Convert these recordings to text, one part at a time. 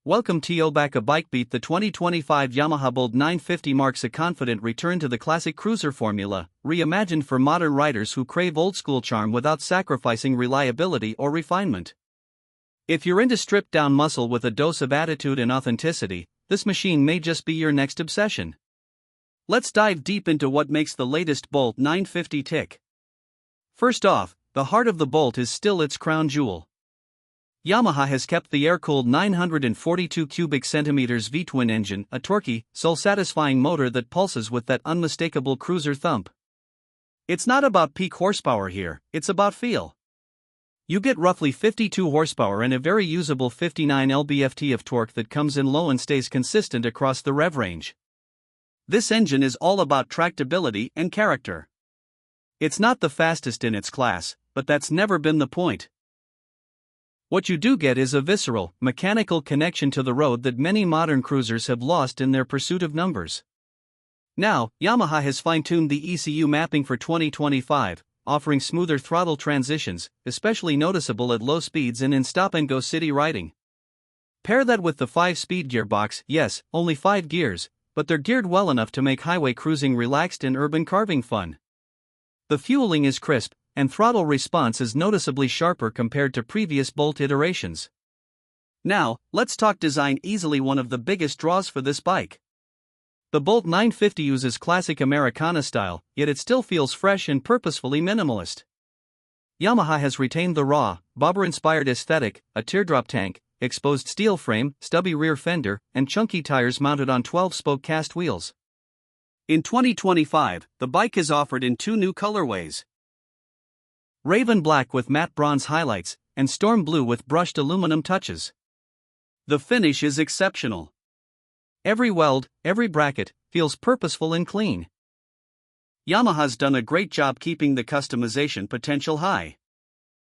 Welcome to Yobaka BikeBeat. The 2025 Yamaha BOLT 950 marks a confident return to the classic cruiser formula, reimagined for modern riders who crave old-school charm without sacrificing reliability or refinement. If you're into stripped-down muscle with a dose of attitude and authenticity, this machine may just be your next obsession. Let's dive deep into what makes the latest BOLT 950 tick. First off, the heart of the BOLT is still its crown jewel. Yamaha has kept the air-cooled 942 cubic centimeters V-twin engine, a torquey, soul-satisfying motor that pulses with that unmistakable cruiser thump. It's not about peak horsepower here, it's about feel. You get roughly 52 horsepower and a very usable 59 lb-ft of torque that comes in low and stays consistent across the rev range. This engine is all about tractability and character. It's not the fastest in its class, but that's never been the point. What you do get is a visceral, mechanical connection to the road that many modern cruisers have lost in their pursuit of numbers. Now, Yamaha has fine-tuned the ECU mapping for 2025, offering smoother throttle transitions, especially noticeable at low speeds and in stop-and-go city riding. Pair that with the 5-speed gearbox. Yes, only 5 gears, but they're geared well enough to make highway cruising relaxed and urban carving fun. The fueling is crisp, and throttle response is noticeably sharper compared to previous BOLT iterations. Now, let's talk design. Easily one of the biggest draws for this bike. The BOLT 950 uses classic Americana style, yet it still feels fresh and purposefully minimalist. Yamaha has retained the raw, bobber-inspired aesthetic, a teardrop tank, exposed steel frame, stubby rear fender, and chunky tires mounted on 12-spoke cast wheels. In 2025, the bike is offered in 2 new colorways: Raven Black with matte bronze highlights, and Storm Blue with brushed aluminum touches. The finish is exceptional. Every weld, every bracket, feels purposeful and clean. Yamaha's done a great job keeping the customization potential high.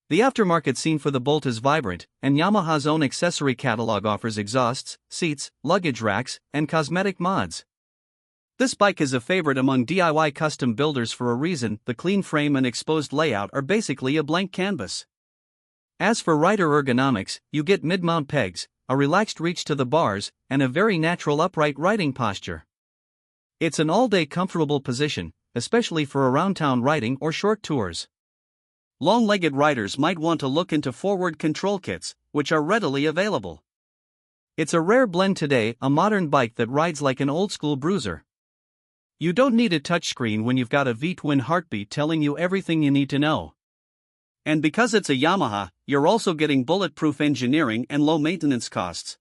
The aftermarket scene for the BOLT is vibrant, and Yamaha's own accessory catalog offers exhausts, seats, luggage racks, and cosmetic mods. This bike is a favorite among DIY custom builders for a reason. The clean frame and exposed layout are basically a blank canvas. As for rider ergonomics, you get mid-mount pegs, a relaxed reach to the bars, and a very natural upright riding posture. It's an all-day comfortable position, especially for around-town riding or short tours. Long-legged riders might want to look into forward control kits, which are readily available. It's a rare blend today, a modern bike that rides like an old-school bruiser. You don't need a touchscreen when you've got a V-twin heartbeat telling you everything you need to know. And because it's a Yamaha, you're also getting bulletproof engineering and low maintenance costs.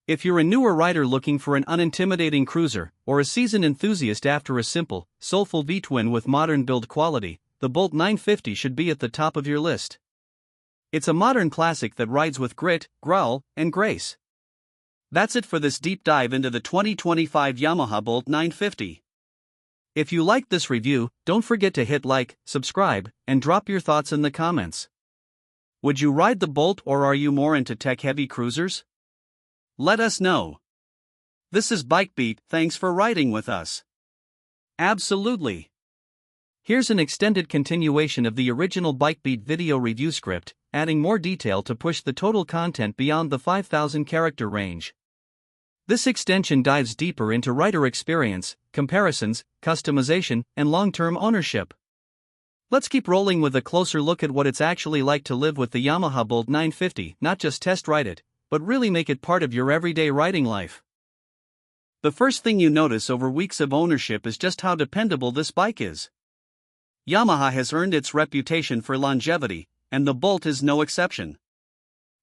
If you're a newer rider looking for an unintimidating cruiser, or a seasoned enthusiast after a simple, soulful V-twin with modern build quality, the BOLT 950 should be at the top of your list. It's a modern classic that rides with grit, growl, and grace. That's it for this deep dive into the 2025 Yamaha BOLT 950. If you liked this review, don't forget to hit like, subscribe, and drop your thoughts in the comments. Would you ride the BOLT, or are you more into tech-heavy cruisers? Let us know. This is BikeBeat. Thanks for riding with us. Absolutely. Here's an extended continuation of the original BikeBeat video review script, adding more detail to push the total content beyond the 5,000 character range. This extension dives deeper into rider experience, comparisons, customization, and long-term ownership. Let's keep rolling with a closer look at what it's actually like to live with the Yamaha BOLT 950, not just test ride it, but really make it part of your everyday riding life. The first thing you notice over weeks of ownership is just how dependable this bike is. Yamaha has earned its reputation for longevity, and the BOLT is no exception.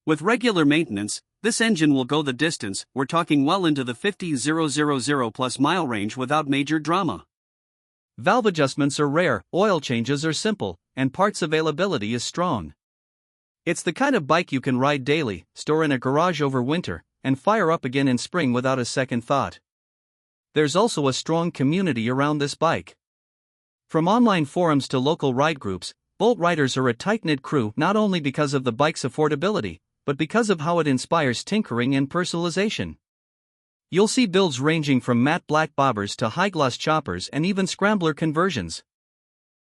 With regular maintenance, this engine will go the distance. We're talking well into the 50,000 plus mile range without major drama. Valve adjustments are rare, oil changes are simple, and parts availability is strong. It's the kind of bike you can ride daily, store in a garage over winter, and fire up again in spring without a second thought. There's also a strong community around this bike. From online forums to local ride groups, BOLT riders are a tight-knit crew, not only because of the bike's affordability, but because of how it inspires tinkering and personalization. You'll see builds ranging from matte black bobbers to high-gloss choppers and even scrambler conversions.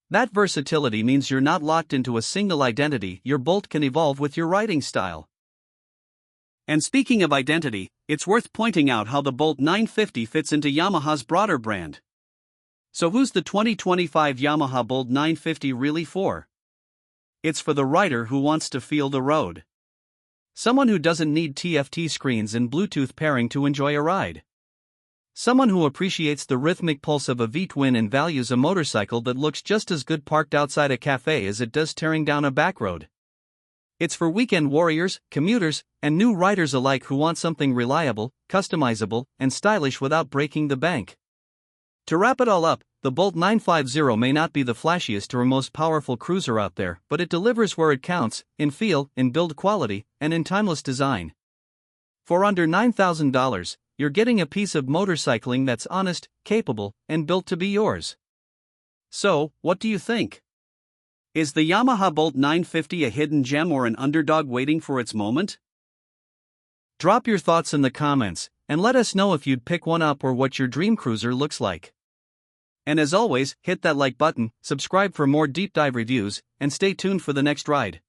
That versatility means you're not locked into a single identity. Your BOLT can evolve with your riding style. And speaking of identity, it's worth pointing out how the Bolt 950 fits into Yamaha's broader brand. So who's the 2025 Yamaha Bolt 950 really for? It's for the rider who wants to feel the road. Someone who doesn't need TFT screens and Bluetooth pairing to enjoy a ride. Someone who appreciates the rhythmic pulse of a V-twin and values a motorcycle that looks just as good parked outside a cafe as it does tearing down a back road. It's for weekend warriors, commuters, and new riders alike who want something reliable, customizable, and stylish without breaking the bank. To wrap it all up, the Bolt 950 may not be the flashiest or most powerful cruiser out there, but it delivers where it counts, in feel, in build quality, and in timeless design. For under $9,000, you're getting a piece of motorcycling that's honest, capable, and built to be yours. So, what do you think? Is the Yamaha Bolt 950 a hidden gem or an underdog waiting for its moment? Drop your thoughts in the comments, and let us know if you'd pick one up or what your dream cruiser looks like. And as always, hit that like button, subscribe for more deep dive reviews, and stay tuned for the next ride.